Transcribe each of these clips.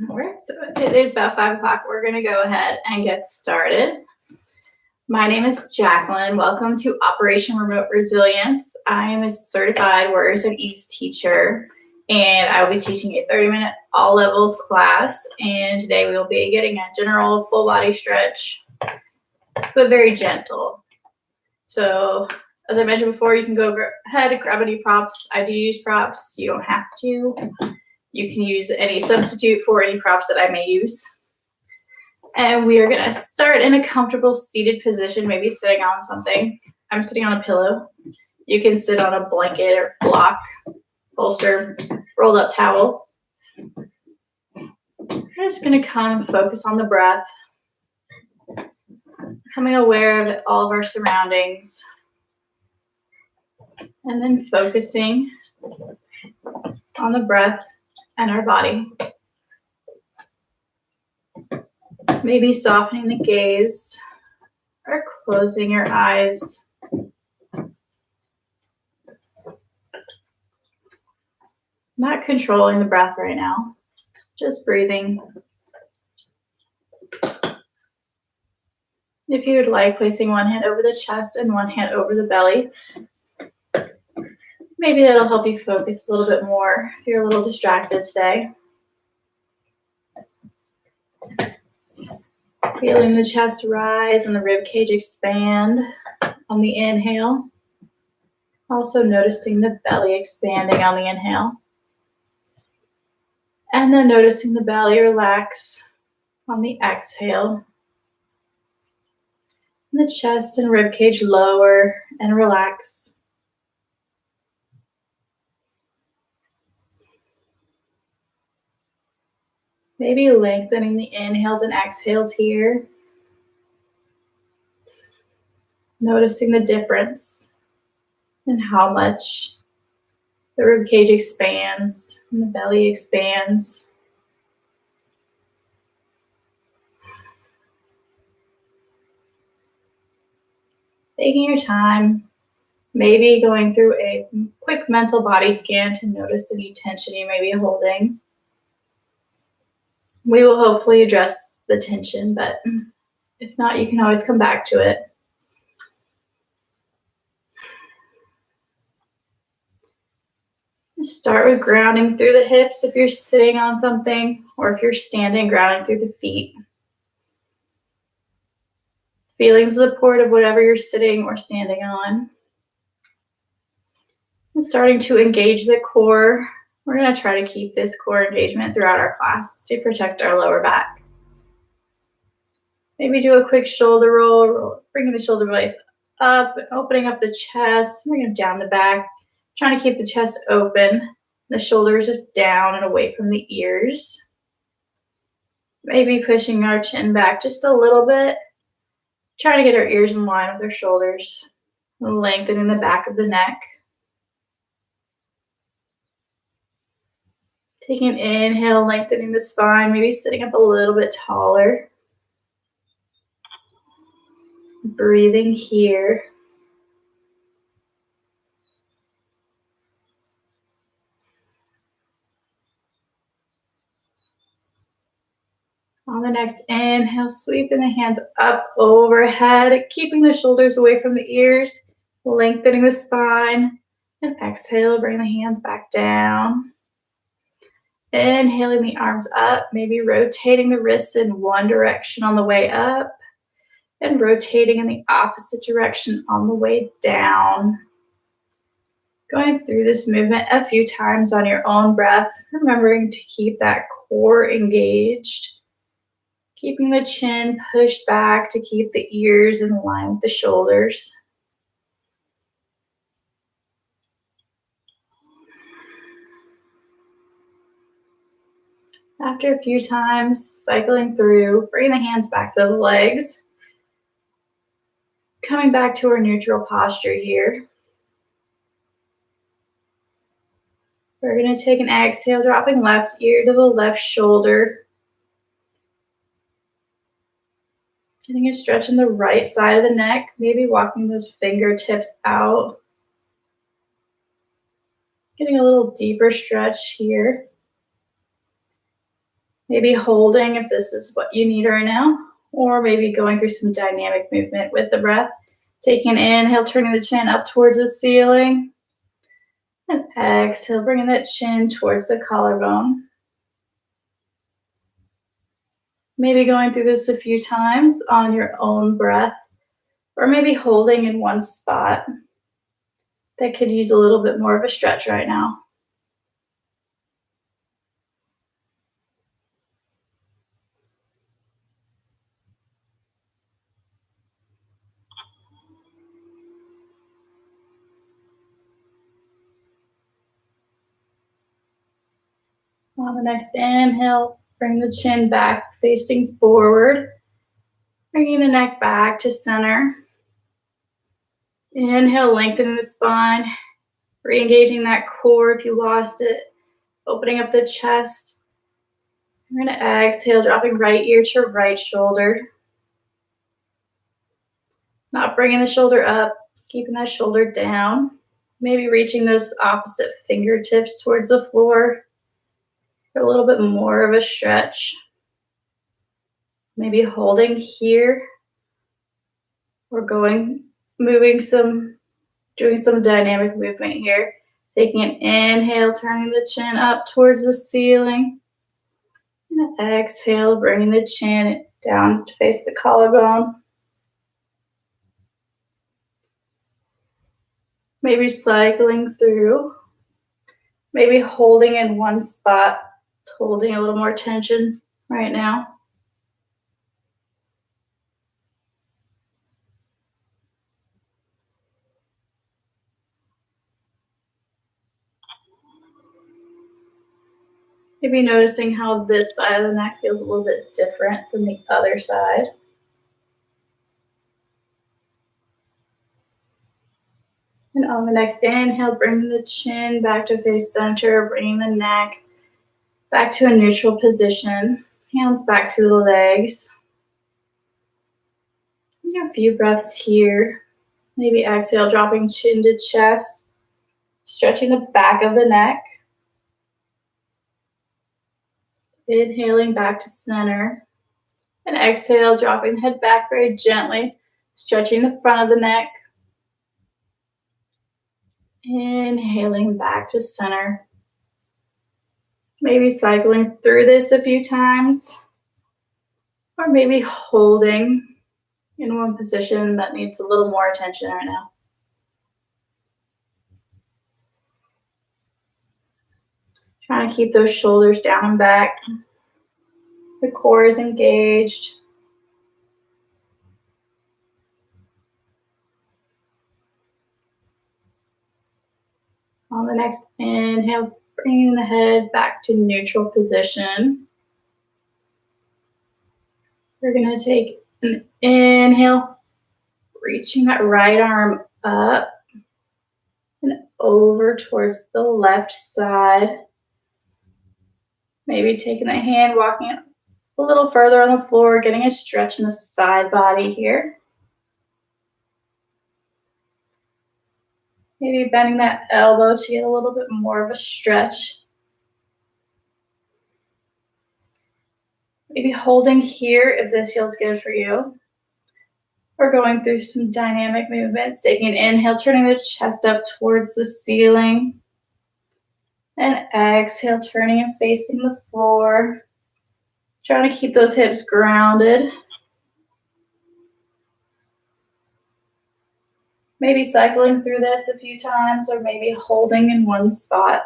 So it is about 5 o'clock. We're going to go ahead and get started. My name is Jacquelynne. Welcome to Operation Remote Resilience. I am a certified Words and Ease teacher, and I will be teaching a 30-minute all levels class. And today we will be getting a general full body stretch, but very gentle. So as I mentioned before, you can go ahead and grab any props. I do use props. You don't have to. You can use any substitute for any props that I may use. And we are going to start in a comfortable seated position, maybe sitting on something. I'm sitting on a pillow. You can sit on a blanket or block, bolster, rolled up towel. We're just going to come focus on the breath, becoming aware of all of our surroundings, and then focusing on the breath and our body. Maybe softening the gaze or closing your eyes. Not controlling the breath right now, just breathing. If you would like, placing one hand over the chest and one hand over the belly. Maybe that'll help you focus a little bit more if you're a little distracted today. Feeling the chest rise and the rib cage expand on the inhale. Also noticing the belly expanding on the inhale. And then noticing the belly relax on the exhale. And the chest and rib cage lower and relax. Maybe lengthening the inhales and exhales here. Noticing the difference in how much the rib cage expands and the belly expands. Taking your time, maybe going through a quick mental body scan to notice any tension you may be holding. We will hopefully address the tension, but if not, you can always come back to it. Start with grounding through the hips if you're sitting on something, or if you're standing, grounding through the feet. Feeling the support of whatever you're sitting or standing on. And starting to engage the core. We're going to try to keep this core engagement throughout our class to protect our lower back. Maybe do a quick shoulder roll, bringing the shoulder blades up and opening up the chest, bringing it down the back, trying to keep the chest open. The shoulders are down and away from the ears. Maybe pushing our chin back just a little bit, trying to get our ears in line with our shoulders, lengthening the back of the neck. Taking an inhale, lengthening the spine, maybe sitting up a little bit taller. Breathing here. On the next inhale, sweeping the hands up overhead, keeping the shoulders away from the ears, lengthening the spine. And exhale, bring the hands back down. Inhaling the arms up, maybe rotating the wrists in one direction on the way up and rotating in the opposite direction on the way down. Going through this movement a few times on your own breath, remembering to keep that core engaged, keeping the chin pushed back to keep the ears in line with the shoulders. After a few times, cycling through, bring the hands back to the legs. Coming back to our neutral posture here. We're going to take an exhale, dropping left ear to the left shoulder. Getting a stretch in the right side of the neck, maybe walking those fingertips out. Getting a little deeper stretch here. Maybe holding if this is what you need right now, or maybe going through some dynamic movement with the breath. Taking an inhale, turning the chin up towards the ceiling. And exhale, bringing that chin towards the collarbone. Maybe going through this a few times on your own breath, or maybe holding in one spot that could use a little bit more of a stretch right now. On the next inhale, bring the chin back facing forward, bringing the neck back to center. Inhale, lengthening the spine, re-engaging that core if you lost it, opening up the chest. We're going to exhale, dropping right ear to right shoulder. Not bringing the shoulder up, keeping that shoulder down. Maybe reaching those opposite fingertips towards the floor for a little bit more of a stretch. Maybe holding here or doing some dynamic movement here. Taking an inhale, turning the chin up towards the ceiling. And exhale, bringing the chin down to face the collarbone. Maybe cycling through. Maybe holding in one spot. It's holding a little more tension right now. Maybe noticing how this side of the neck feels a little bit different than the other side. And on the next inhale, bring the chin back to face center, bringing the neck back to a neutral position. Hands back to the legs. A few breaths here. Maybe exhale, dropping chin to chest, stretching the back of the neck. Inhaling back to center. And exhale, dropping the head back very gently, stretching the front of the neck. Inhaling back to center. Maybe cycling through this a few times, or maybe holding in one position that needs a little more attention right now. Trying to keep those shoulders down and back. The core is engaged. On the next inhale, bringing the head back to neutral position. We're going to take an inhale, reaching that right arm up and over towards the left side. Maybe taking the hand, walking it a little further on the floor, getting a stretch in the side body here. Maybe bending that elbow to get a little bit more of a stretch. Maybe holding here if this feels good for you. Or going through some dynamic movements, taking an inhale, turning the chest up towards the ceiling. And exhale, turning and facing the floor. Trying to keep those hips grounded. Maybe cycling through this a few times, or maybe holding in one spot.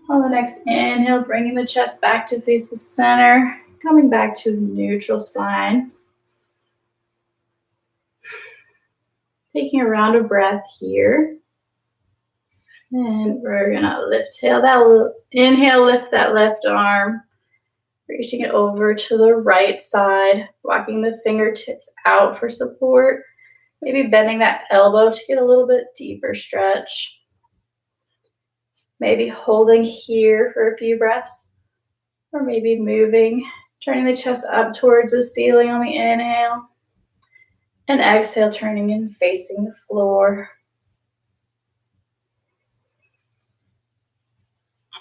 On the next inhale, bringing the chest back to face the center, coming back to neutral spine. Taking a round of breath here. And we're gonna inhale, lift that left arm, reaching it over to the right side, walking the fingertips out for support. Maybe bending that elbow to get a little bit deeper stretch. Maybe holding here for a few breaths, or maybe moving Turning the chest up towards the ceiling on the inhale. And exhale, turning and facing the floor.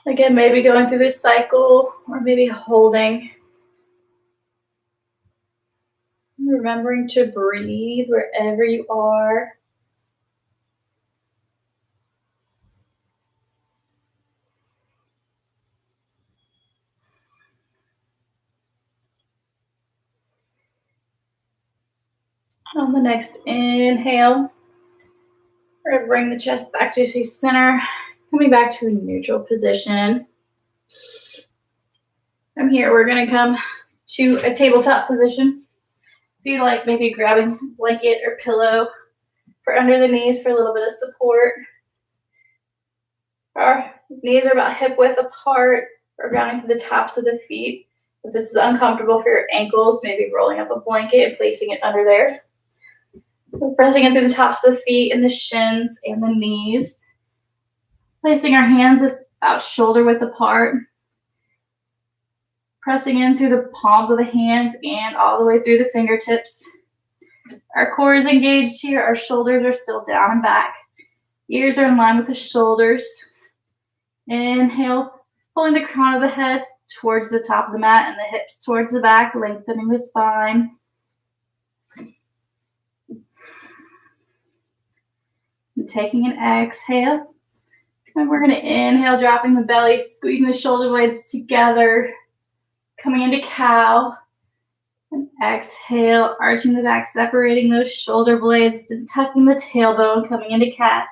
Again, maybe going through this cycle or maybe holding. Remembering to breathe wherever you are. On the next inhale, we're going to bring the chest back to face center, coming back to a neutral position. From here, we're going to come to a tabletop position. If you like, maybe grabbing a blanket or pillow for under the knees for a little bit of support. Our knees are about hip width apart. We're grounding to the tops of the feet. If this is uncomfortable for your ankles, maybe rolling up a blanket and placing it under there. We're pressing in through the tops of the feet and the shins and the knees. Placing our hands about shoulder width apart. Pressing in through the palms of the hands and all the way through the fingertips. Our core is engaged here. Our shoulders are still down and back. Ears are in line with the shoulders. Inhale, pulling the crown of the head towards the top of the mat and the hips towards the back, lengthening the spine. And taking an exhale. And we're going to inhale, dropping the belly, squeezing the shoulder blades together, coming into cow. And exhale, arching the back, separating those shoulder blades, and tucking the tailbone, coming into cat.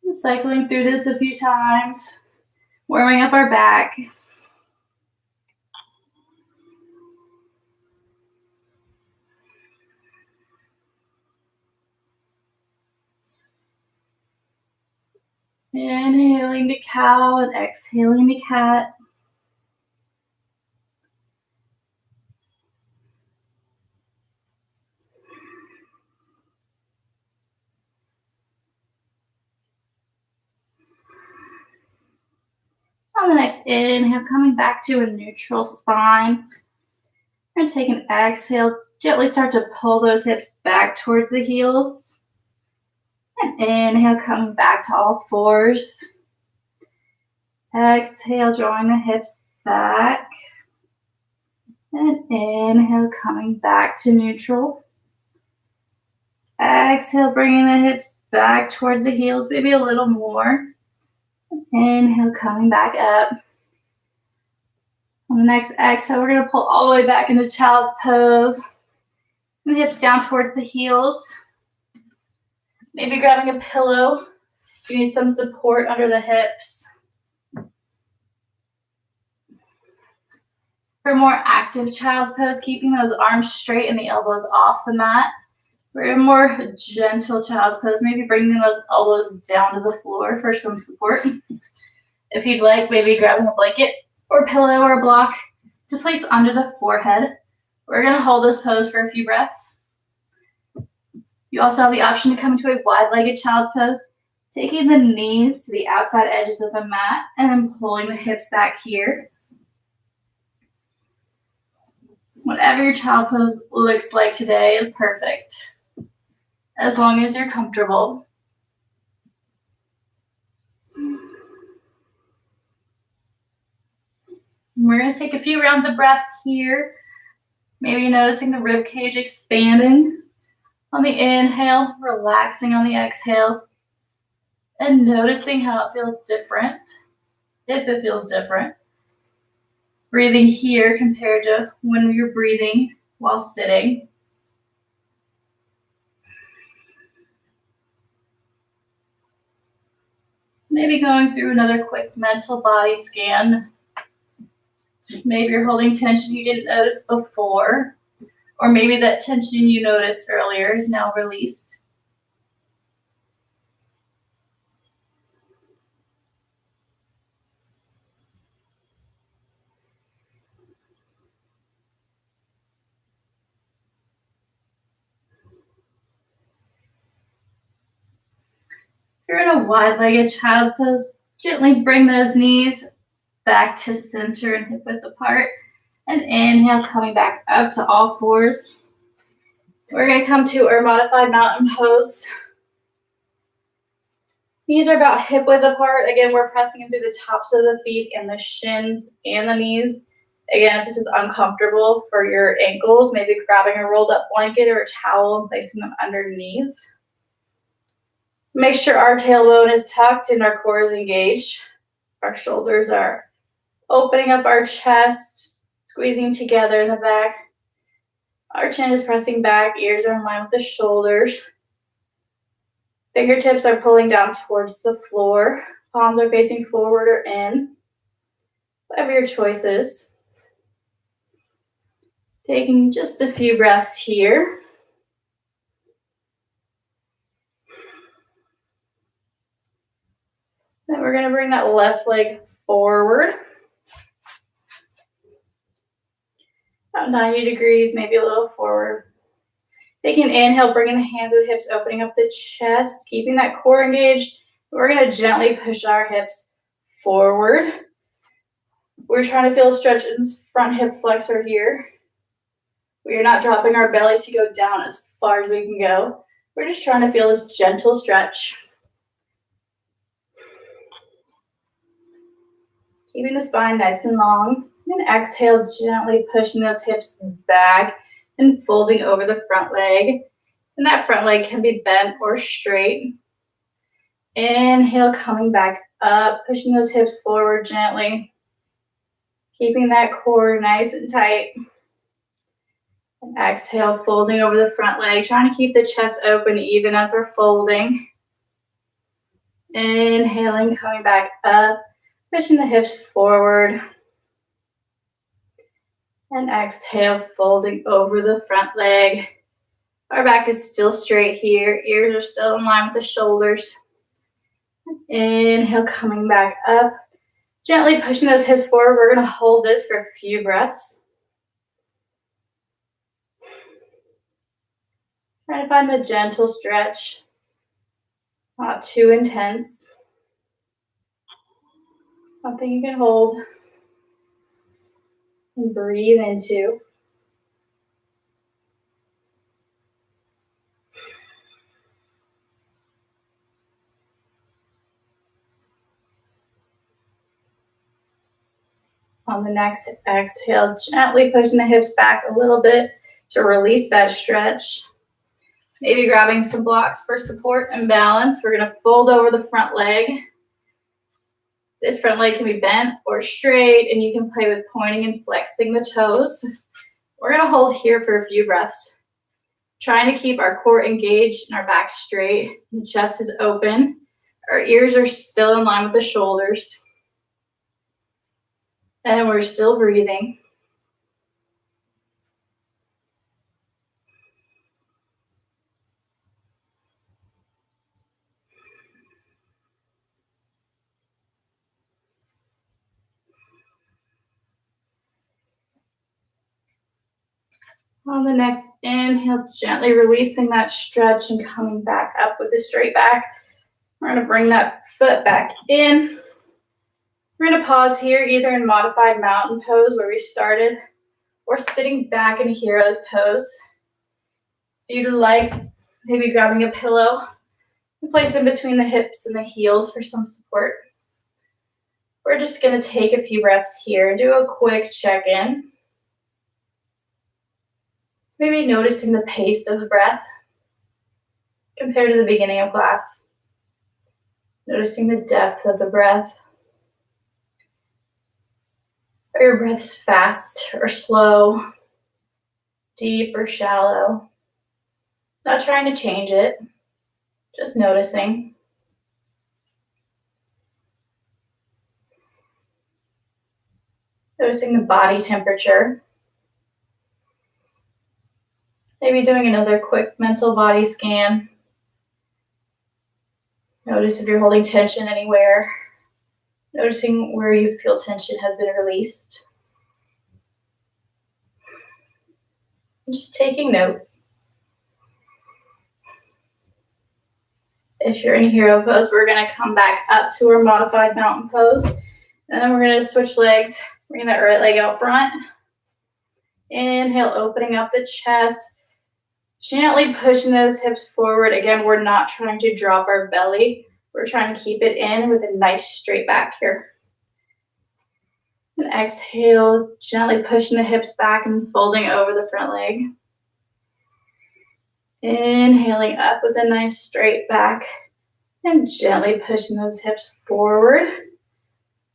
And cycling through this a few times, warming up our back. Inhaling to cow and exhaling to cat. On the next inhale, coming back to a neutral spine. And take an exhale, gently start to pull those hips back towards the heels. And inhale, coming back to all fours. Exhale, drawing the hips back. And inhale, coming back to neutral. Exhale, bringing the hips back towards the heels, maybe a little more. Inhale, coming back up. On the next exhale, we're going to pull all the way back into child's pose. And the hips down towards the heels. Maybe grabbing a pillow. You need some support under the hips. For more active child's pose, keeping those arms straight and the elbows off the mat. For a more gentle child's pose, maybe bringing those elbows down to the floor for some support. If you'd like, maybe grabbing a blanket or pillow or a block to place under the forehead. We're going to hold this pose for a few breaths. You also have the option to come into a wide-legged child's pose, taking the knees to the outside edges of the mat and then pulling the hips back here. Whatever your child's pose looks like today is perfect, as long as you're comfortable. We're going to take a few rounds of breath here. Maybe noticing the rib cage expanding on the inhale, relaxing on the exhale, and noticing how it feels different, if it feels different. Breathing here compared to when you're breathing while sitting. Maybe going through another quick mental body scan. Maybe you're holding tension you didn't notice before, or maybe that tension you noticed earlier is now released. If you're in a wide-legged child's pose, gently bring those knees back to center and hip width apart. And inhale, coming back up to all fours. We're going to come to our modified mountain pose. Knees are about hip width apart. Again, we're pressing into the tops of the feet and the shins and the knees. Again, if this is uncomfortable for your ankles, maybe grabbing a rolled up blanket or a towel and placing them underneath. Make sure our tailbone is tucked and our core is engaged. Our shoulders are opening up our chest, squeezing together in the back. Our chin is pressing back, ears are in line with the shoulders. Fingertips are pulling down towards the floor. Palms are facing forward or in. Whatever your choice is. Taking just a few breaths here. Then we're going to bring that left leg forward. About 90 degrees, maybe a little forward. Taking an inhale, bringing the hands to the hips, opening up the chest, keeping that core engaged. We're going to gently push our hips forward. We're trying to feel a stretch in the front hip flexor here. We are not dropping our bellies to go down as far as we can go. We're just trying to feel this gentle stretch. Keeping the spine nice and long. And exhale, gently pushing those hips back and folding over the front leg. And that front leg can be bent or straight. Inhale, coming back up, pushing those hips forward gently. Keeping that core nice and tight. And exhale, folding over the front leg, trying to keep the chest open even as we're folding. Inhaling, coming back up, pushing the hips forward. And exhale, folding over the front leg. Our back is still straight here. Ears are still in line with the shoulders. Inhale, coming back up. Gently pushing those hips forward. We're going to hold this for a few breaths. Try to find the gentle stretch. Not too intense. Something you can hold. And breathe into. On the next exhale, gently pushing the hips back a little bit to release that stretch. Maybe grabbing some blocks for support and balance. We're going to fold over the front leg. This front leg can be bent or straight, and you can play with pointing and flexing the toes. We're going to hold here for a few breaths. Trying to keep our core engaged and our back straight. The chest is open. Our ears are still in line with the shoulders. And we're still breathing. On the next inhale, gently releasing that stretch and coming back up with a straight back. We're going to bring that foot back in. We're going to pause here, either in modified mountain pose where we started, or sitting back in a hero's pose. If you'd like, maybe grabbing a pillow and place it between the hips and the heels for some support. We're just going to take a few breaths here, do a quick check-in. Maybe noticing the pace of the breath compared to the beginning of class. Noticing the depth of the breath. Are your breaths fast or slow? Deep or shallow? Not trying to change it, just noticing. Noticing the body temperature. Maybe doing another quick mental body scan. Notice if you're holding tension anywhere. Noticing where you feel tension has been released. Just taking note. If you're in hero pose, we're going to come back up to our modified mountain pose. And then we're going to switch legs. Bring that right leg out front. Inhale, opening up the chest. Gently pushing those hips forward. Again, we're not trying to drop our belly. We're trying to keep it in with a nice straight back here. And exhale, gently pushing the hips back and folding over the front leg. Inhaling up with a nice straight back and gently pushing those hips forward.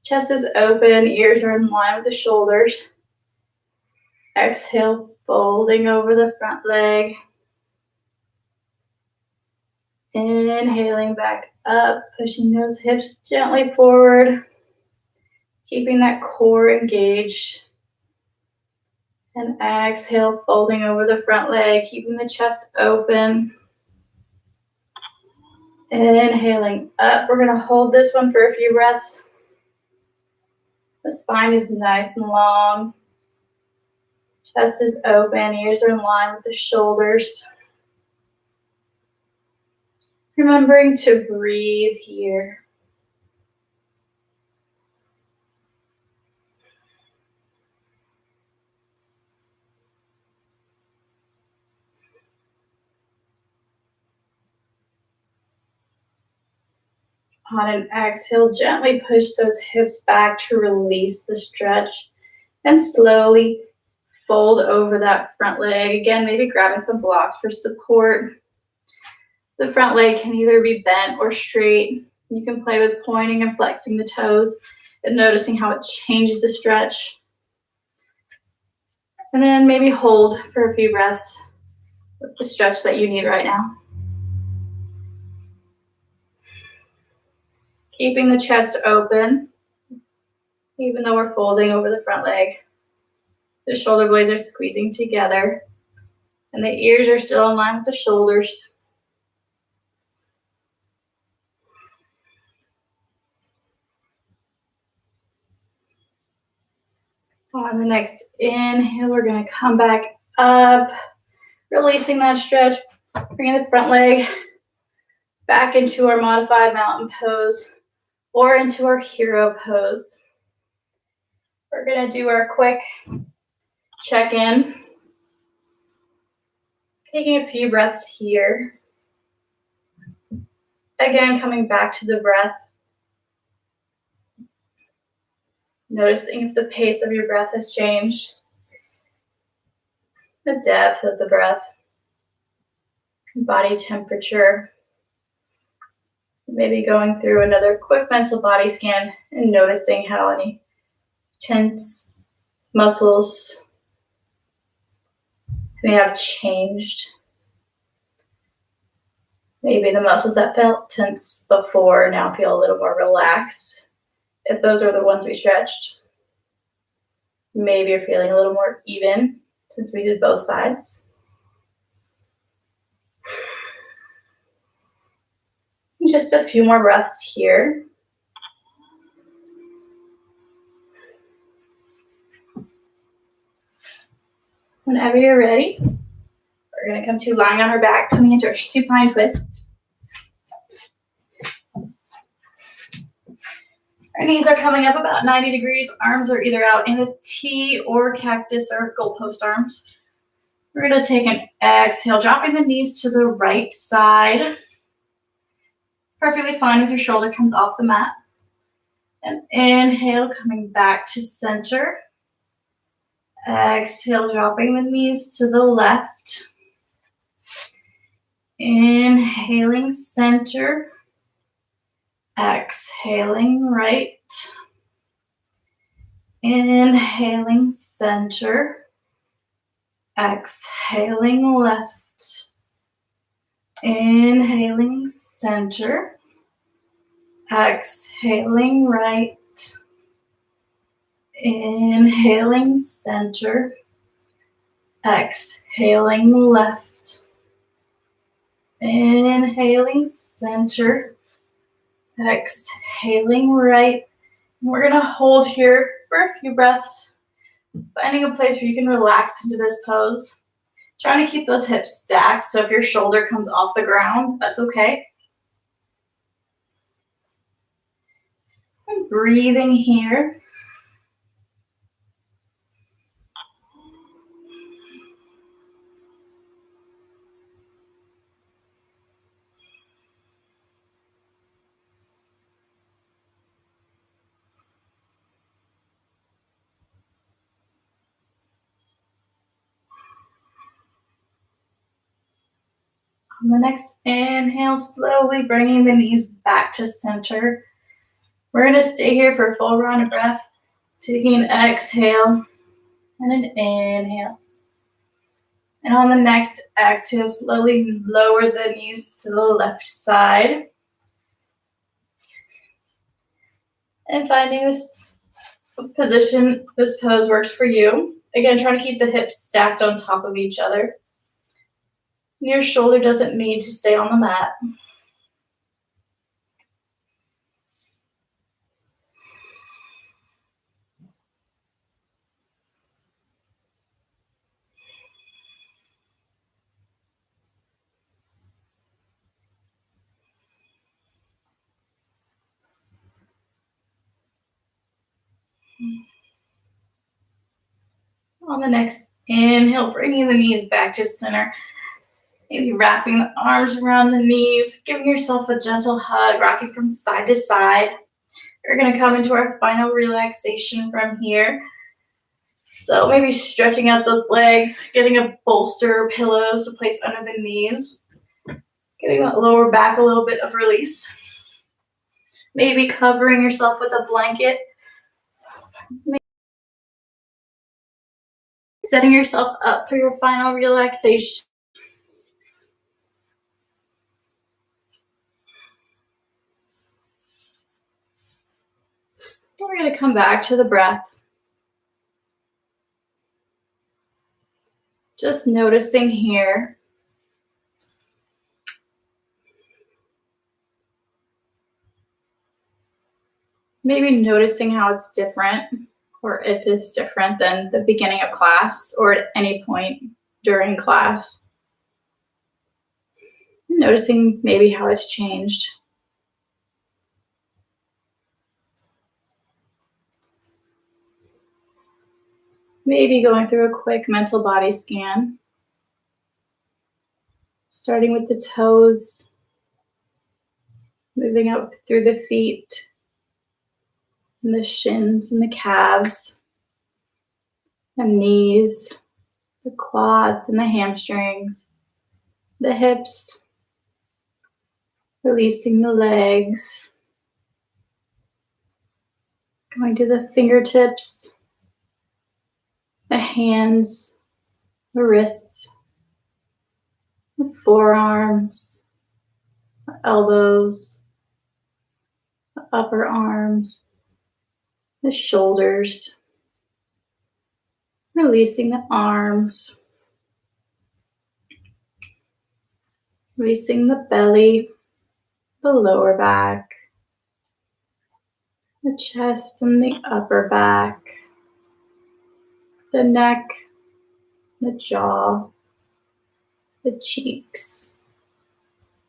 Chest is open, ears are in line with the shoulders. Exhale, folding over the front leg. Inhaling back up, pushing those hips gently forward. Keeping that core engaged. And exhale, folding over the front leg, keeping the chest open. Inhaling up. We're going to hold this one for a few breaths. The spine is nice and long. Chest is open, ears are in line with the shoulders. Remembering to breathe here. On an exhale, gently push those hips back to release the stretch and slowly fold over that front leg. Again, maybe grabbing some blocks for support. The front leg can either be bent or straight. You can play with pointing and flexing the toes and noticing how it changes the stretch. And then maybe hold for a few breaths with the stretch that you need right now. Keeping the chest open, even though we're folding over the front leg. The shoulder blades are squeezing together, and the ears are still in line with the shoulders. On the next inhale, we're going to come back up, releasing that stretch, bringing the front leg back into our modified mountain pose or into our hero pose. We're going to do our quick check-in. Taking a few breaths here. Again, coming back to the breath. Noticing if the pace of your breath has changed. The depth of the breath. Body temperature. Maybe going through another quick mental body scan and noticing how any tense muscles may have changed. Maybe the muscles that felt tense before now feel a little more relaxed. If those are the ones we stretched. Maybe you're feeling a little more even since we did both sides. Just a few more breaths here. Whenever you're ready, we're going to come to lying on our back, coming into our supine twist. Our knees are coming up about 90 degrees. Arms are either out in a T or cactus or goalpost arms. We're going to take an exhale, dropping the knees to the right side. Perfectly fine as your shoulder comes off the mat. And inhale, coming back to center. Exhale, dropping the knees to the left. Inhaling center. Exhaling right. Inhaling center. Exhaling left. Inhaling center. Exhaling right. Inhaling center. Exhaling left. Inhaling center. Exhaling right. And we're going to hold here for a few breaths, finding a place where you can relax into this pose. Trying to keep those hips stacked, so if your shoulder comes off the ground, that's okay. And breathing here. On the next inhale, slowly bringing the knees back to center. We're going to stay here for a full round of breath, taking an exhale and an inhale. And on the next exhale, slowly lower the knees to the left side. And finding this position, this pose works for you. Again, trying to keep the hips stacked on top of each other. Your shoulder doesn't need to stay on the mat. On the next inhale, bringing the knees back to center. Maybe wrapping the arms around the knees, giving yourself a gentle hug, rocking from side to side. We're going to come into our final relaxation from here. So maybe stretching out those legs, getting a bolster or pillows to place under the knees, getting that lower back a little bit of release. Maybe covering yourself with a blanket. Setting yourself up for your final relaxation. We're going to come back to the breath. Just noticing here. Maybe noticing how it's different, or if it's different than the beginning of class or at any point during class. Noticing maybe how it's changed. Maybe going through a quick mental body scan. Starting with the toes, moving up through the feet, and the shins and the calves, and knees, the quads and the hamstrings, the hips, releasing the legs, going to the fingertips, the hands, the wrists, the forearms, the elbows, the upper arms, the shoulders, releasing the arms, releasing the belly, the lower back, the chest and the upper back, the neck, the jaw, the cheeks,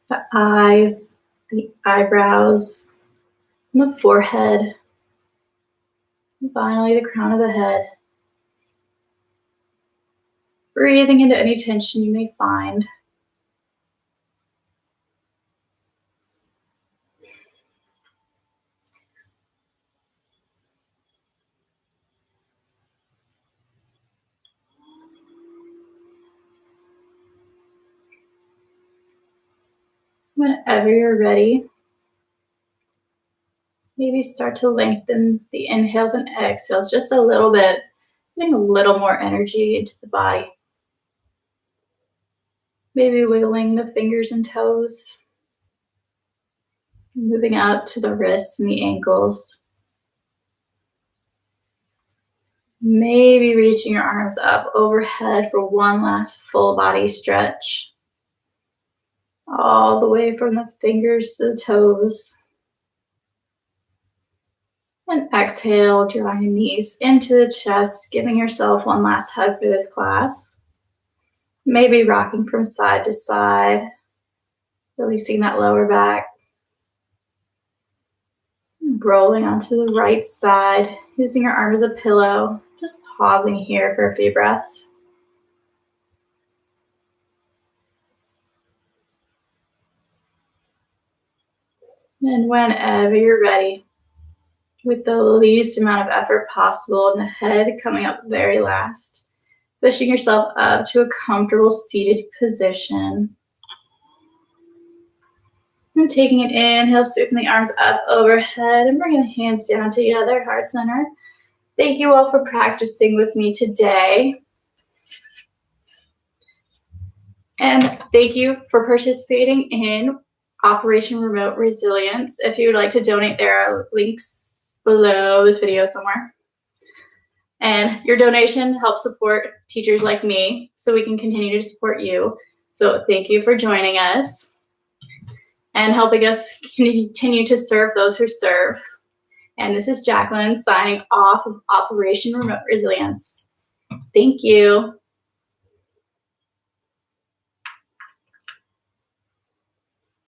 the eyes, the eyebrows, and the forehead, and finally the crown of the head. Breathing into any tension you may find. Whenever you're ready, maybe start to lengthen the inhales and exhales just a little bit, getting a little more energy into the body. Maybe wiggling the fingers and toes, moving up to the wrists and the ankles. Maybe reaching your arms up overhead for one last full body stretch. All the way from the fingers to the toes. And exhale, drawing your knees into the chest, giving yourself one last hug for this class. Maybe rocking from side to side, releasing that lower back. Rolling onto the right side, using your arm as a pillow. Just pausing here for a few breaths. And whenever you're ready, with the least amount of effort possible and the head coming up very last, pushing yourself up to a comfortable seated position. And taking an inhale, sweeping the arms up overhead and bringing the hands down together, heart center. Thank you all for practicing with me today. And thank you for participating in Operation Remote Resilience. If you would like to donate, there are links below this video somewhere. And your donation helps support teachers like me so we can continue to support you. So thank you for joining us and helping us continue to serve those who serve. And this is Jacquelynne signing off of Operation Remote Resilience. Thank you.